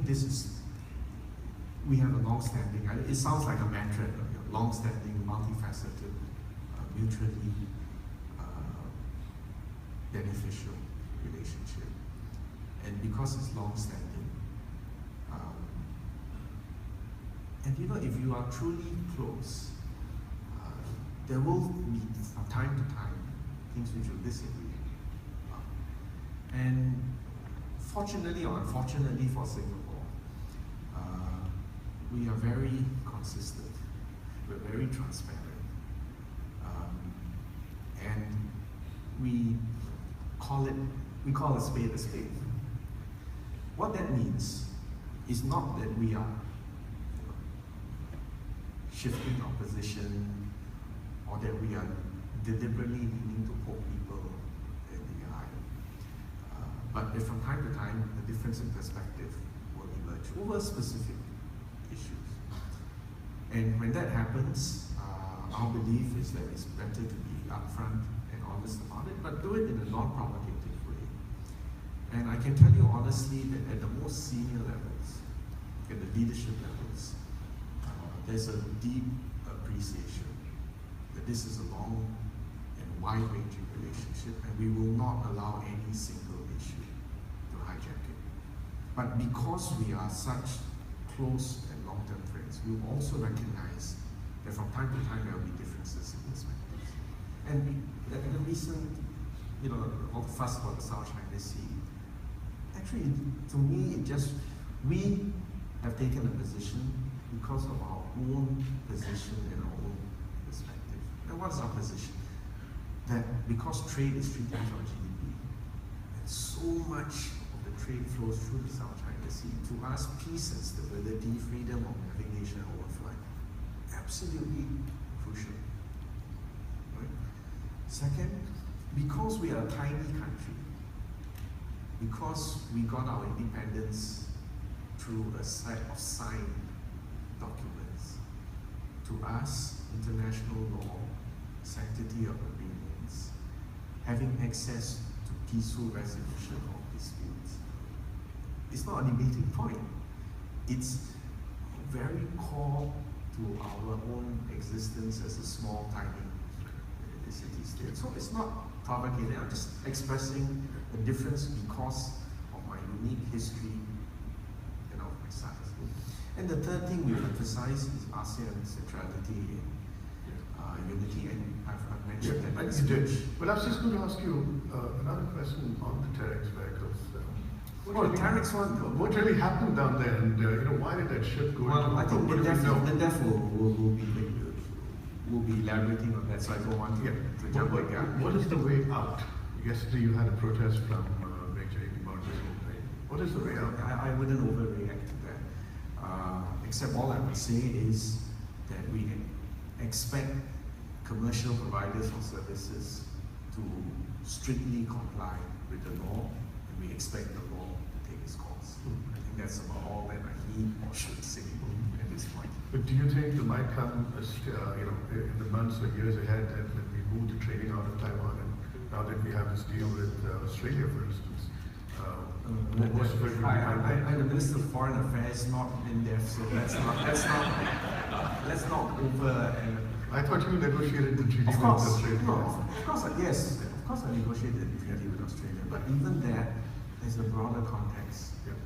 think we have a long-standing, it sounds like a mantra, long-standing, multifaceted, mutually beneficial relationship. And because it's long-standing, and if you are truly close, there will be from time to time things which you disagree. And fortunately or unfortunately for Singapore, we are very consistent. We're very transparent. And we call a spade a spade. What that means is not that we are shifting our position or that we are deliberately needing to poke people in the eye. But if from time to time, a difference in perspective will emerge over specific issues. And when that happens, our belief is that it's better to be upfront and honest about it, but do it in a non-provocative way. And I can tell you honestly that at the most senior levels, at the leadership levels, there's a deep appreciation that this is a long and wide-ranging relationship, and we will not allow any single issue to hijack it. But because we are such close and long-term friends, we will also recognize that from time to time there will be differences in perspectives. And the recent, all the fuss about the South China Sea, actually, to me, we have taken a position because of our own position and our own perspective. And what's our position? That because trade is 3 times our GDP, and so much of the trade flows through the South China Sea, to us, peace and stability, freedom of navigation and overflight, absolutely crucial. Right? Second, because we are a tiny country, because we got our independence through a set of signed documents, to us, international law, sanctity of agreements, having access to peaceful resolution of disputes, it's not a debating point. It's very core to our own existence as a small, tiny city-state. So it's not provocative. I'm just expressing a difference because of my unique history and of my size. And the third thing we emphasize is ASEAN centrality and unity, and I've mentioned that. You did. Well, I was just going to ask you another question on the Terex vehicles. What really happened down there, and why did that ship go? Well, I think the DEF will be elaborating on that, so I don't want to jump the gap. What is the way out? Yesterday you had a protest from Major about this whole thing. What is the way out? I wouldn't overreact to that. Except all I would say is that we expect commercial providers of services to strictly comply with the law, and we expect the law to take its course. I think that's about all that I need or should say at this point. But do you think there might come, in the months or years ahead, that when we move the trading out of Taiwan, and now that we have this deal with Australia, for instance, I'm the Minister of Foreign Affairs, not in depth, so let's not over. I thought you negotiated the treaty with Australia. No, of course, yes. Of course, I negotiated the treaty with Australia, but even that, there's a broader context